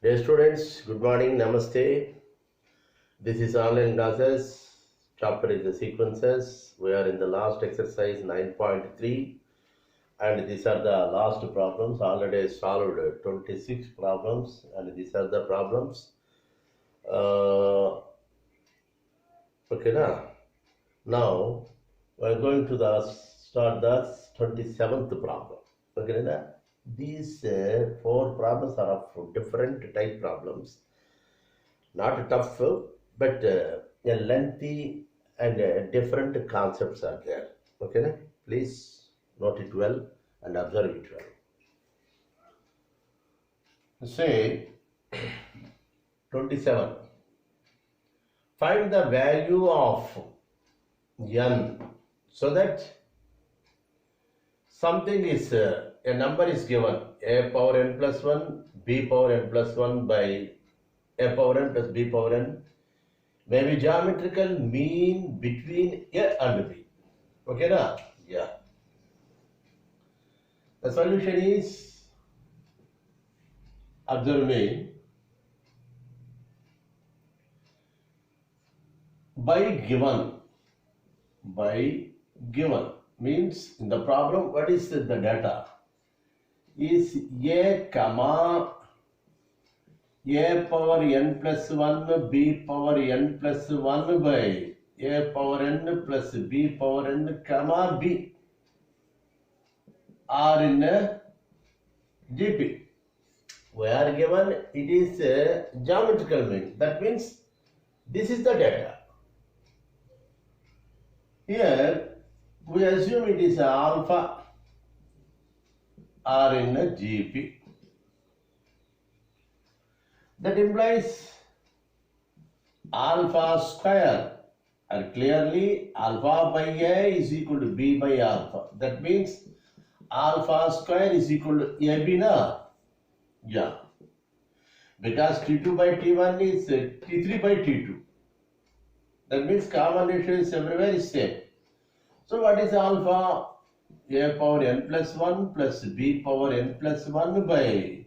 Dear students, good morning, namaste. This is online classes. Chapter is the sequences. We are in the last exercise 9.3 and these are the last problems. Already solved 26 problems and these are the problems. Okay, now we are going to start the 27th problem. Okay, these four problems are of different type problems. Not tough, but a lengthy and different concepts are there. Okay, please note it well and observe it well. Say 27. Find the value of n so that something is a number is given a power n plus 1 b power n plus 1 by a power n plus b power n may be geometrical mean between a and b. Okay, na? Yeah. The solution is, observe me, by given means in the problem what is the data is a comma a power n plus 1 b power n plus 1 by a power n plus b power n comma b are in a GP. We are given it is a geometrical mean. That means this is the data. Here we assume it is alpha are in a GP. That implies alpha square, and clearly alpha by A is equal to B by alpha. That means alpha square is equal to AB na? Yeah. Because T2 by T1 is T3 by T2. That means common ratio is everywhere is same. So what is alpha? A power n plus 1 plus B power n plus 1 by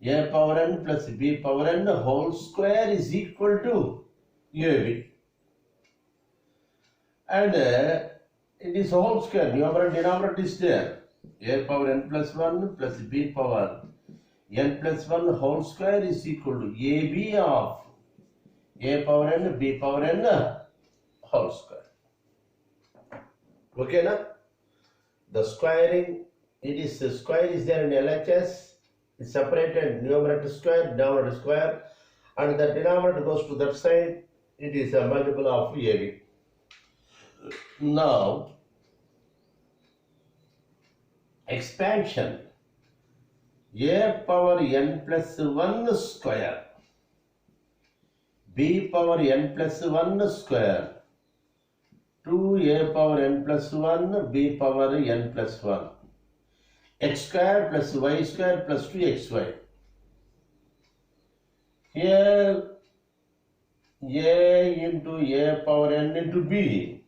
a power n plus b power n whole square is equal to AB. And it is whole square, numerator and denominator is there. A power n plus 1 plus b power n plus 1 whole square is equal to AB of a power n b power n whole square. Okay, na? The squaring, it is the square is there in LHS. It's separated numerator square, denominator square, and the denominator goes to that side. It is a multiple of AB. Now, expansion a power n plus 1 square, b power n plus 1 square, 2a power n plus 1, b power n plus 1. X square plus y square plus 2xy. Here a into a power n into b.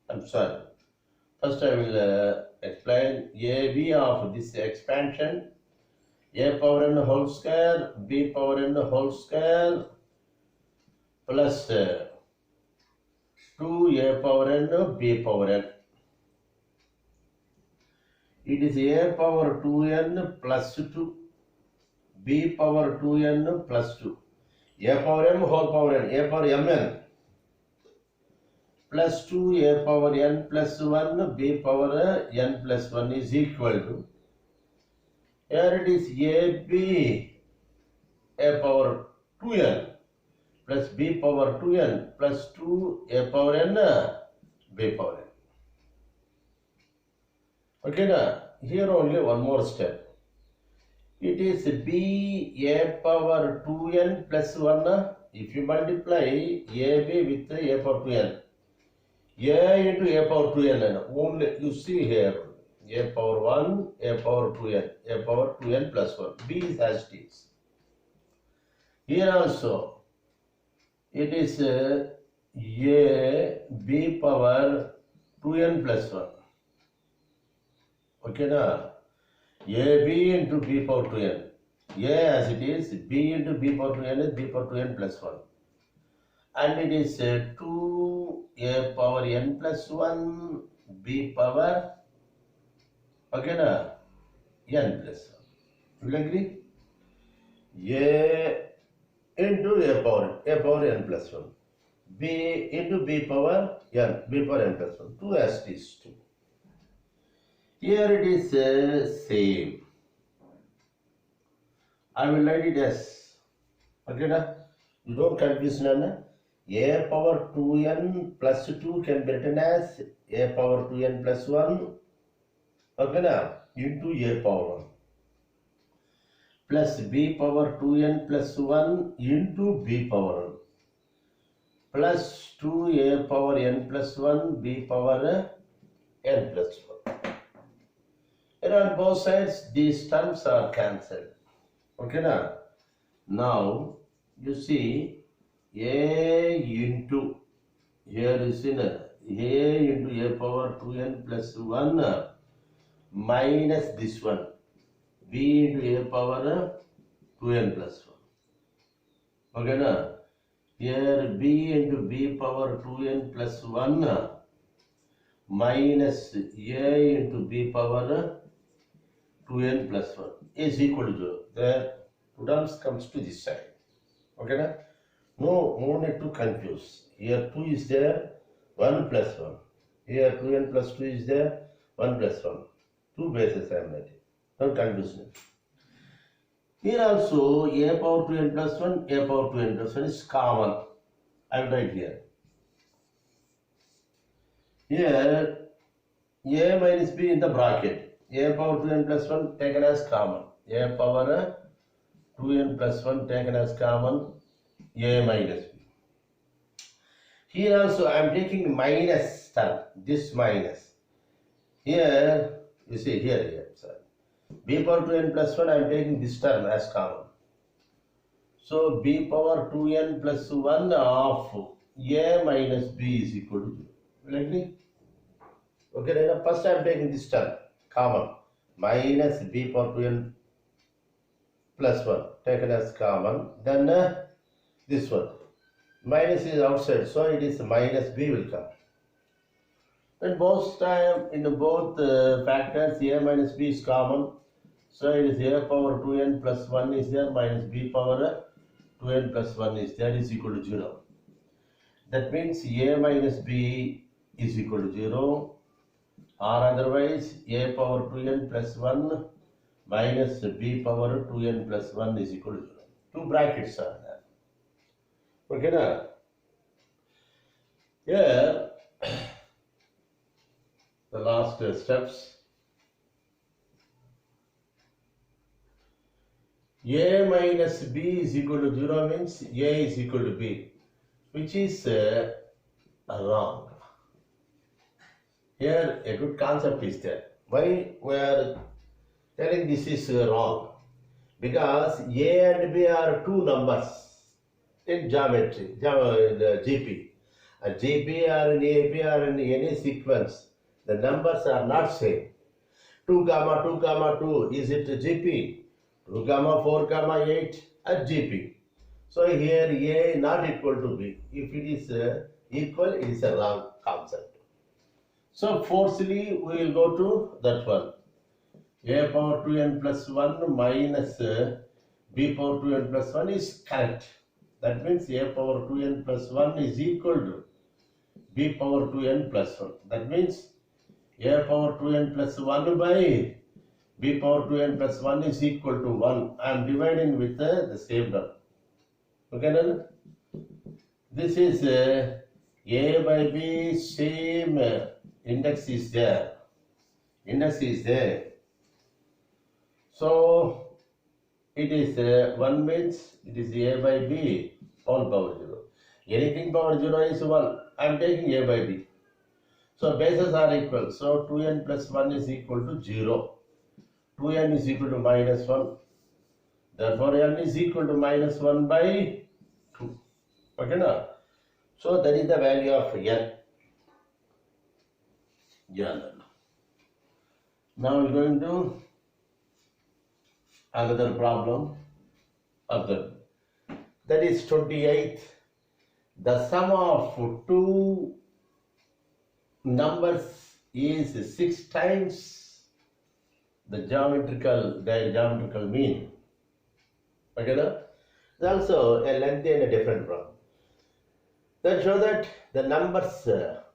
I'm sorry. First I will explain AB of this expansion. A power n whole square, b power n whole square plus 2a power n, b power n. It is a power 2n plus 2, b power 2n plus 2, a power m whole power n, a power mn plus 2, a power n plus 1, b power n plus 1 is equal to, here it is ab a power 2n plus b power 2n plus 2, a power n, b power n. Okay, now here only one more step. It is b a power 2n plus 1. If you multiply ab with a power 2n, a into a power 2n, only you see here a power 1, a power 2n, a power 2n plus 1. B is as it is. Here also it is a b power 2n plus 1. Okay, na? AB into b power 2n. A as it is, B into B power 2n is B power 2n plus 1. And it is 2A power n plus 1, B power, okay, na, n plus 1. You will agree? A into A power n plus 1. B into B power n plus 1. 2 as it is 2. Here it is same. I will write it as, okay, na? You don't confuse, na? A power 2n plus 2 can be written as A power 2n plus 1, okay, na? Into A power 1. Plus B power 2n plus 1 into B power 1. Plus 2A power n plus 1 B power n plus 1. And on both sides, these terms are cancelled. Okay, now? Now, you see, A into, here is in A into A power 2n plus 1 minus this one, B into A power 2n plus 1. Okay, now? Here B into B power 2n plus 1 minus A into B power 2n plus 1 is equal to 0. The two terms comes to this side. Okay, na? No need to confuse. Here 2 is there, 1 plus 1. Here 2n plus 2 is there, 1 plus 1. Two bases I am writing. Don't confuse me. Here also A power 2n plus 1, A power 2n plus 1 is common. I will write here. Here A minus B in the bracket. A power 2n plus 1 taken as common. A power 2n plus 1 taken as common. A minus B. Here also I am taking minus term. This minus. Here, you see here, sorry. B power 2n plus 1 I am taking this term as common. So B power 2n plus 1 of A minus B is equal to 0. Will you agree? Okay, then first I am taking this term common, minus B power 2n plus 1 taken as common. Then this one minus is outside, so it is minus B will come. And both time in both factors A minus B is common, so it is A power 2n plus 1 is there, minus B power 2n plus 1 is there, is equal to 0. That means A minus B is equal to 0, or otherwise A power 2n plus 1 minus B power 2n plus 1 is equal to 0. Two brackets are there. Okay, now? Here, the last steps. A minus B is equal to 0 means A is equal to B, which is wrong. Here a good concept is there. Why we are telling this is wrong? Because A and B are two numbers in geometry, the GP. And GP or in AP or in any sequence, the numbers are not same. 2 comma 2 comma 2, is it GP? 2 comma 4 comma 8 at GP. So here A not equal to B. If it is equal, it is a wrong concept. So forcefully we will go to that one. A power 2n plus 1 minus B power 2n plus 1 is correct. That means A power 2n plus 1 is equal to B power 2n plus 1. That means A power 2n plus 1 by B power 2n plus 1 is equal to 1. I am dividing with the same term. Okay, then? This is A by B, same index is there. Index is there. So it is 1 means it is A by B all power 0. Anything power 0 is 1. I am taking A by B. So bases are equal. So 2n plus 1 is equal to 0. 2n is equal to minus 1. Therefore n is equal to minus 1 by 2. Okay, now? So that is the value of n. Yeah. Now we are going to another problem. Observe. That is 28. The sum of two numbers is 6 times the geometrical mean. Okay, no? There's also a lengthy and a different problem. That shows that the numbers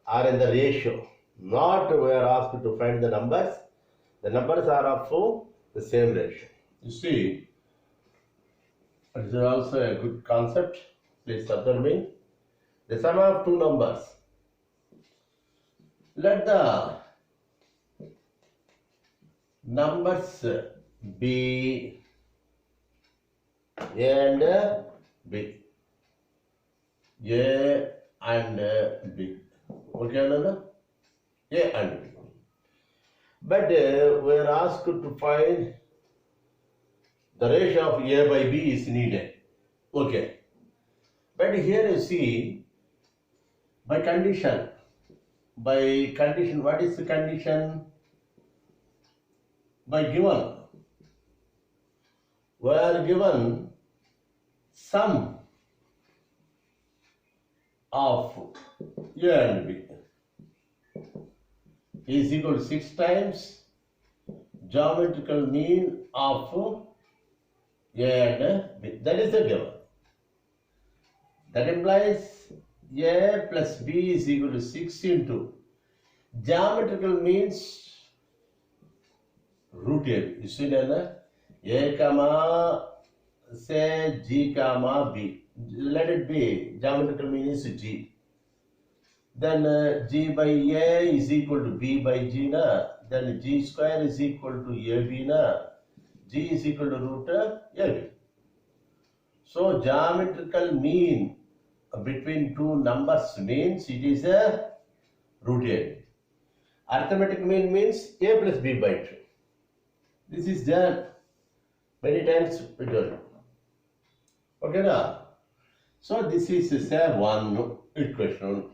are in the ratio. Not we are asked to find the numbers. The numbers are of the same ratio. You see, it is also a good concept. Please observe me. The sum of two numbers. Let the numbers be A and B. A and B. Okay, Ananda? A and B. But we are asked to find the ratio of A by B is needed. Okay. But here you see, by condition, what is the condition? By given, we are given sum of A and B is equal to 6 times geometrical mean of A and B. That is the given. That implies A plus B is equal to 6 into geometrical means root A. You see that? A comma, say G comma B. Let it be. Geometrical mean is G. Then G by A is equal to B by G na. Then G square is equal to AB na. G is equal to root AB. So geometrical mean between two numbers means it is a root AB. Arithmetic mean means A plus B by 2. This is done many times we do. Okay now. So this is say one equation.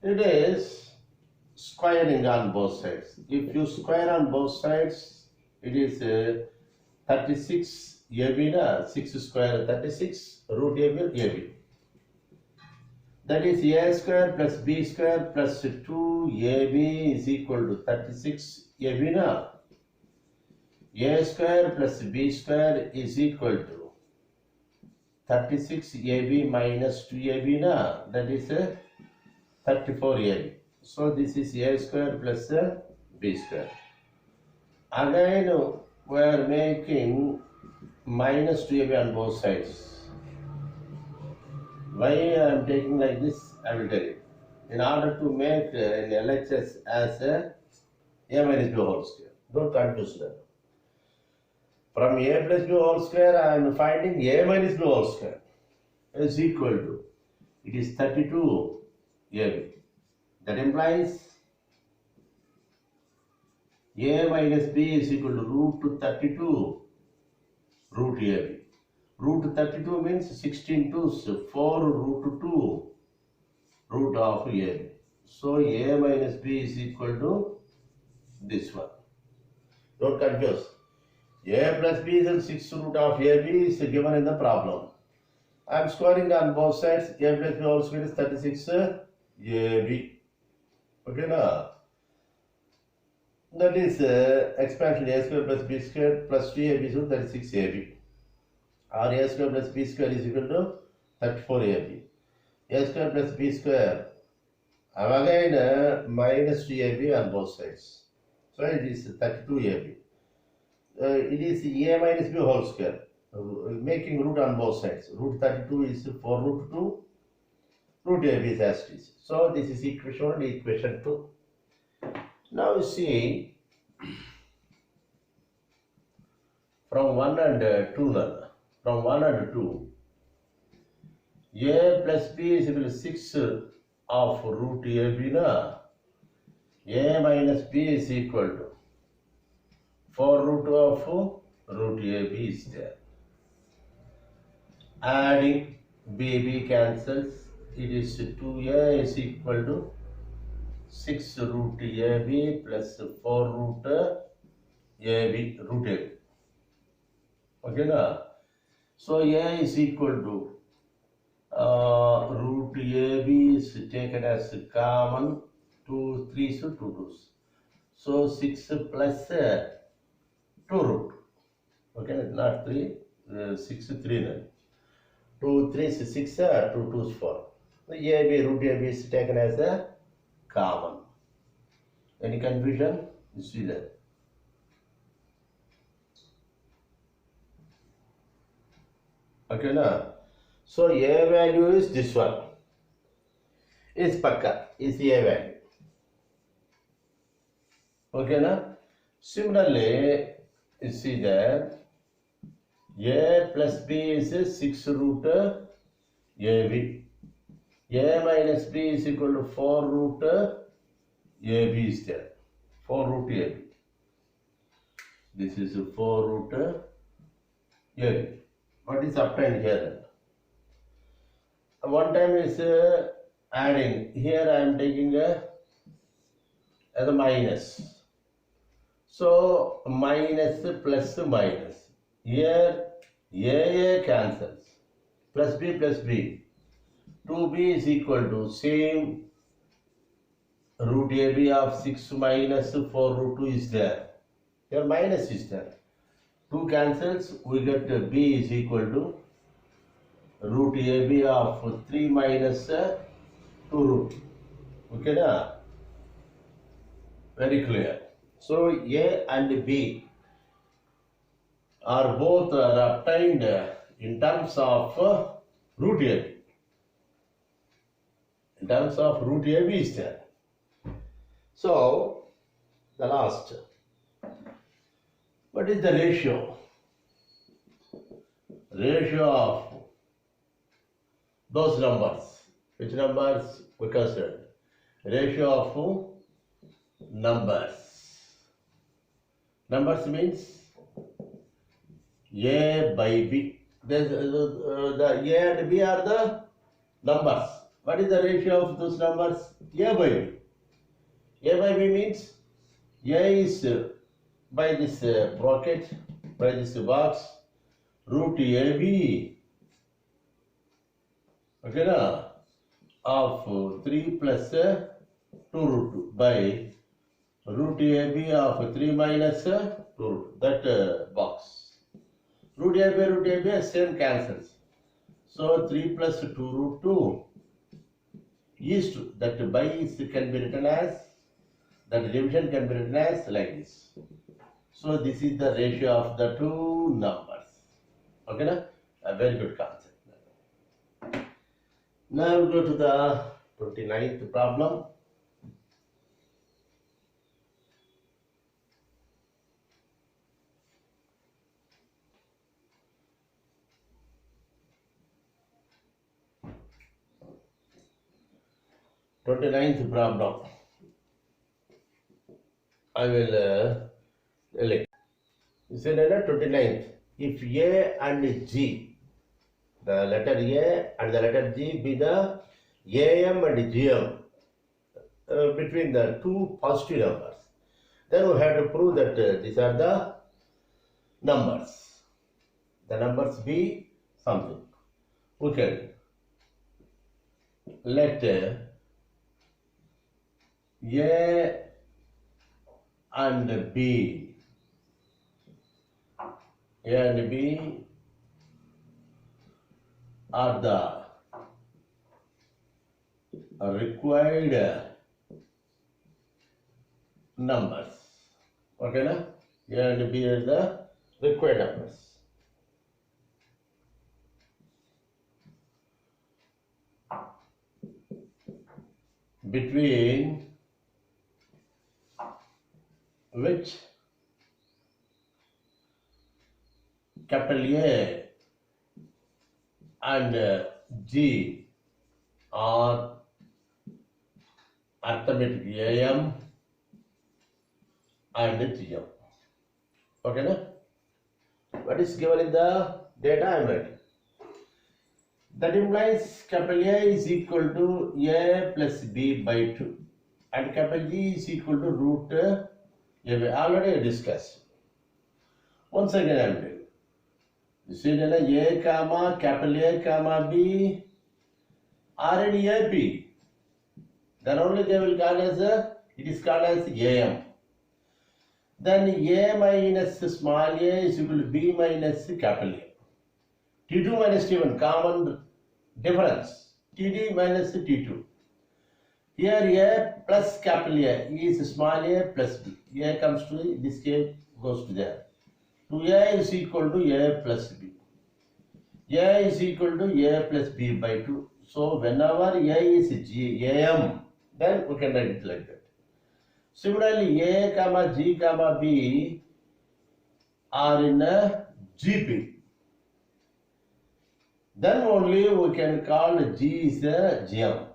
It is squaring on both sides. If you square on both sides, it is 36 AB na, 6 square 36 root AB. That is A square plus B square plus 2AB is equal to 36 AB na. A square plus B square is equal to 36 AB minus 2AB na. That is 34 AB. So this is A square plus B square. Again we are making minus 2AB on both sides. Why I am taking like this, I will tell you. In order to make an LHS as a minus B whole square. Don't confuse them. From A plus B whole square, I am finding A minus B whole square is equal to, it is 32 AB. That implies A minus B is equal to root 32 root AB. Root 32 means 16 2s, 4 root 2 root of AB. So A minus B is equal to this one. Don't confuse. A plus B is 6 root of AB is given in the problem. I am squaring on both sides. A plus B whole square is 36 AB. Okay now. That is expansion A square plus B square plus 2AB is 36 AB. Or A square plus B square is equal to 34 AB. A square plus B square. Again minus 2AB on both sides. So it is 32 AB. It is A minus B whole square. Making root on both sides. Root 32 is 4 root 2. Root AB is as it is. So this is equation 1 and equation 2. Now you see from 1 and 2 now. From 1 and 2, A plus B is equal to 6 of root AB na. A minus B is equal to 4 root of root AB is there. Adding B cancels, it is 2A is equal to 6 root AB plus 4 root AB, root AB. Okay, na? So A is equal to root AB is taken as common, 2 3s, 2 2s. So 6 plus 2 root. Okay, not 3, 6 3 then. 2 3s 6, 2 2s 4. The AB, root AB is taken as a common. Any confusion? You see that. Okay, na? So A value is this one. Is pakka, is A value. Okay, na? Similarly, you see that A plus B is 6 root AB. A minus B is equal to 4 root AB is there. 4 root AB. This is 4 root AB. What is obtained here? One time is adding. Here I am taking as a minus. So minus plus minus. Here A cancels. Plus B. 2B is equal to same root AB of 6 minus 4 root 2 is there. Here minus is there. 2 cancels, we get B is equal to root AB of 3 minus 2 root. Okay, na? Very clear. So A and B are both obtained in terms of root AB. In terms of root AB is there. So the last. What is the ratio? Ratio of those numbers. Which numbers we considered? Ratio of numbers. Numbers means A by B. The A and B are the numbers. What is the ratio of those numbers? A by B. A by B means A is by this bracket, by this box, root AB, okay, na, of 3 plus 2 root 2 by root AB of 3 minus 2 root, that box. Root AB same cancels. So 3 plus 2 root 2 is 2. That by is can be written as, that division can be written as like this. So this is the ratio of the two numbers. Okay, na? A very good concept. Now we go to the 29th problem. I will elect. You said 29th. If A and G, the letter A and the letter G be the AM and GM between the two positive numbers, then we have to prove that these are the numbers. The numbers be something. We can let A and B are the required numbers. Okay, na? A and B are the required numbers. Between which capital A and G are arithmetic AM and GM. Okay, na? What is given in the data I am writing? That implies capital A is equal to A plus B by 2 and capital G is equal to root A by. Already discussed. Once again I am doing. You see then A comma capital A comma B are in AP. Then only they will call as it is called as AM. Then A minus small a is equal to B minus capital A. T2 minus T1, common difference. TD minus T2. Here A plus capital A is small a plus B. A comes to this case goes to there. 2A is equal to A plus B. A is equal to A plus B by 2. So whenever A is AM, then we can write it like that. Similarly, A comma G comma B are in a GP. Then only we can call G is a GM.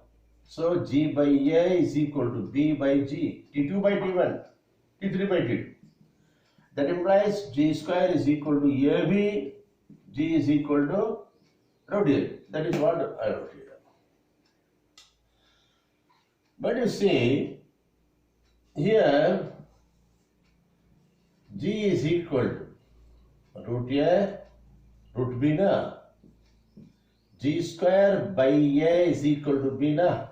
So G by A is equal to B by G, T2 by T1, T3 by T2. That implies G square is equal to AB, G is equal to root A. That is what I wrote here. But you see, here G is equal to root A, root B na. G square by A is equal to B na.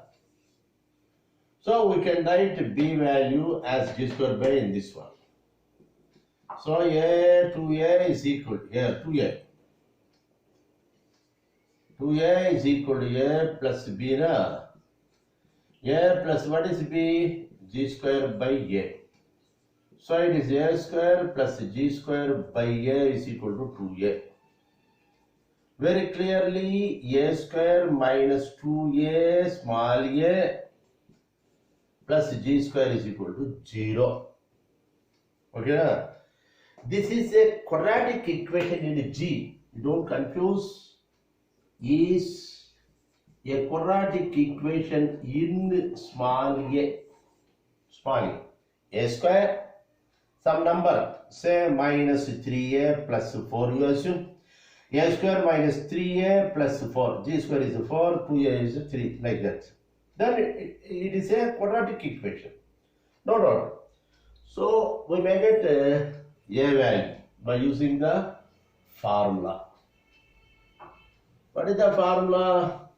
So we can write B value as G square by in this one. So A to A is equal to here 2A. 2A is equal to A plus B na. A plus what is B? G square by A. So it is A square plus G square by A is equal to 2A. Very clearly A square minus 2A small a plus G square is equal to 0. Okay. This is a quadratic equation in G. You don't confuse. Is a quadratic equation in small a. Small a square, some number, say minus 3a plus 4 you assume. A square minus 3a plus 4. G square is 4, 2a is 3, like that. Then it is a quadratic equation. No doubt. So we may get a value by using the formula. What is the formula?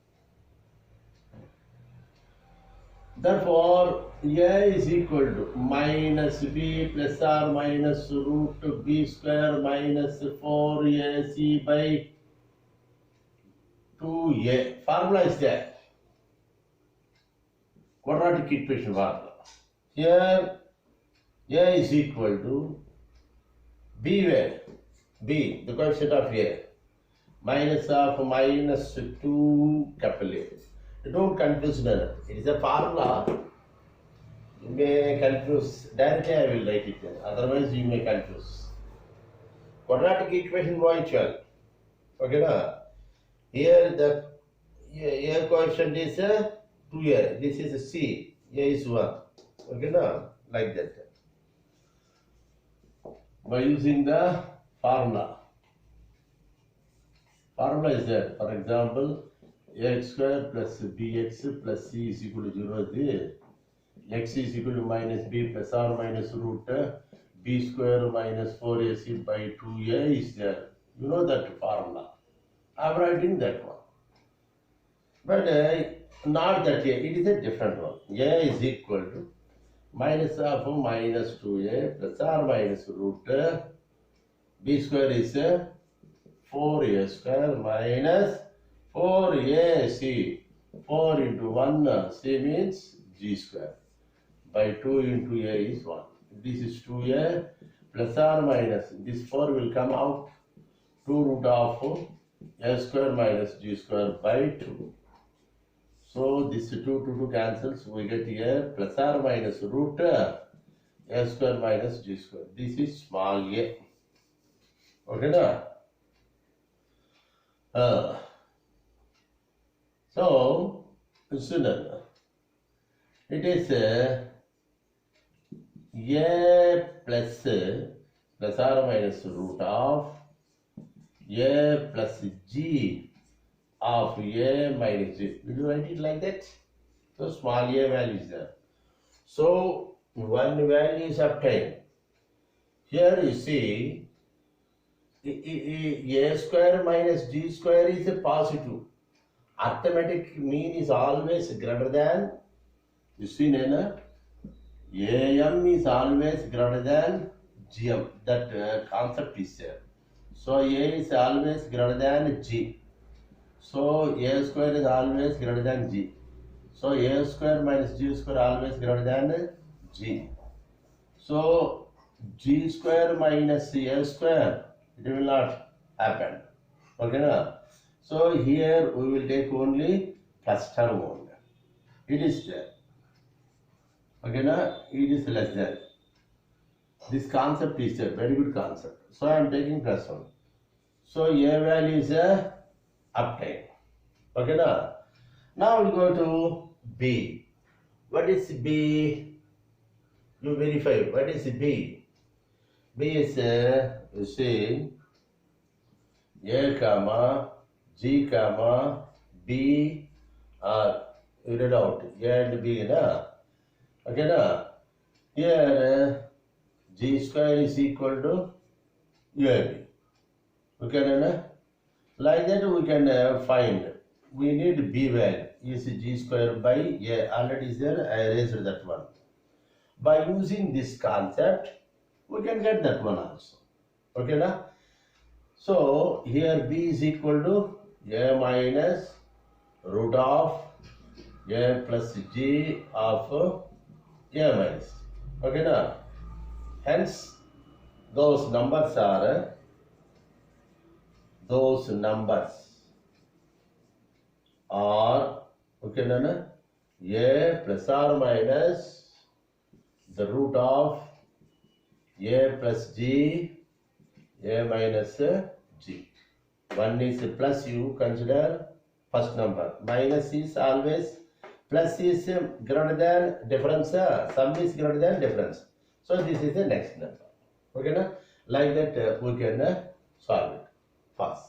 Therefore, A is equal to minus B plus or minus root B square minus 4AC by 2A. Formula is there. Quadratic equation formula. Here, A is equal to B where? B, the coefficient of A. Minus of minus 2 capital A. Don't confuse that. It is a formula. You may confuse. Directly I will write it then. Otherwise you may confuse. Quadratic equation mutual. Okay na? Here the A coefficient is 2A. This is C. A is 1. Okay na? Like that. By using the formula. Formula is there. For example, x square plus bx plus c is equal to 0 is x is equal to minus b plus or minus root b square minus 4ac by 2a is there. You know that formula. I am writing that one. But not that a, it is a different one. A is equal to minus of minus 2a plus or minus root b square is 4a square minus 4ac. 4 into 1 c means g square by 2 into a is 1. This is 2a plus or minus. This 4 will come out 2 root of a square minus g square by 2. So this 2 to 2 cancels. We get a plus or minus root a square minus g square. This is small a. Okay na? So, consider it is a plus or minus root of a plus g of a minus g. Will you write it like that? So, small a value is there. So, one value is obtained. Here you see A square minus G square is a positive. Arithmetic mean is always greater than, you see, Nena? AM is always greater than GM. That concept is there. So A is always greater than G. So A square is always greater than G. So A square minus G square always greater than G. So G square minus A square, it will not happen. Okay, na? So here we will take only plus term only. It is there. Okay, na? It is less than. This concept is a very good concept. So I am taking plus 1. So A value is obtained. Okay, na? Now we will go to B. What is B? You verify. What is B? B is you see A comma G comma B are you read out A and B, na? Okay, na? Here G square is equal to AB. Okay, na? Like that we can find. We need B value is G square by A. Already is there. I erased that one. By using this concept, we can get that one also. Okay, na? So here B is equal to A minus root of A plus G of A minus. Okay, na? Hence, those numbers are okay, na? A plus or minus the root of A plus G, A minus G. One is plus, you consider first number. Minus is always, plus is greater than difference, sum is greater than difference. So this is the next number. Okay, na? Like that we can solve it fast.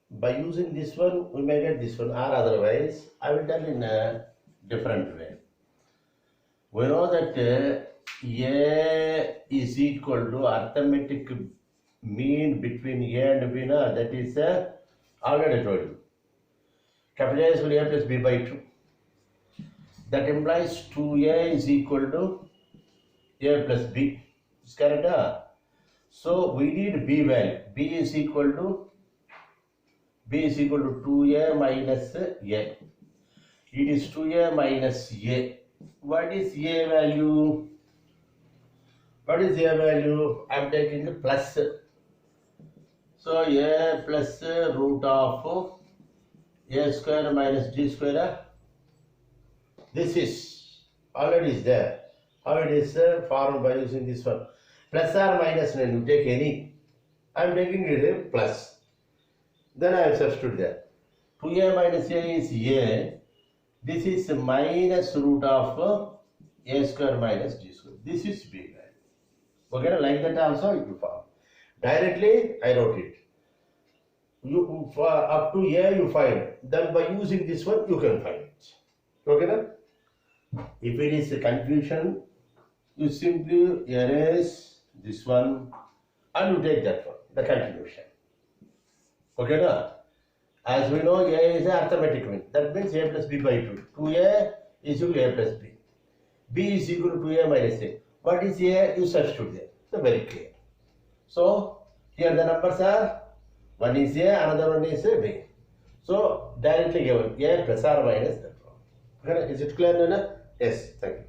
By using this one, we may get this one, or otherwise, I will tell in a different way. We know that A is equal to arithmetic mean between A and B, that is already told you. Capital A is equal to A plus B by 2. That implies 2A is equal to A plus B. Is correct? So we need B value. B is equal to 2A minus A. It is 2A minus A. What is A value? What is A value? I am taking the plus. So A plus root of A square minus G square. This is already is there. How it is formed by using this one. Plus or minus, you take any. I am taking it plus. Then I have substituted there. 2A minus A is A. This is minus root of A square minus G square. This is B value. Okay, like that also it will form. Directly I wrote it. You up to A you find. Then by using this one you can find it. Okay, then? If it is a confusion, you simply erase this one and you take that one, the continuation. Okay, na? As we know, A is an arithmetic mean. That means A plus B by 2. 2A is equal to A plus B. B is equal to 2A minus A. What is A? You substitute there. So very clear. So here the numbers are, one is A, another one is B. So directly given A plus or minus that one. Okay, is it clear, Nana? Yes, thank you.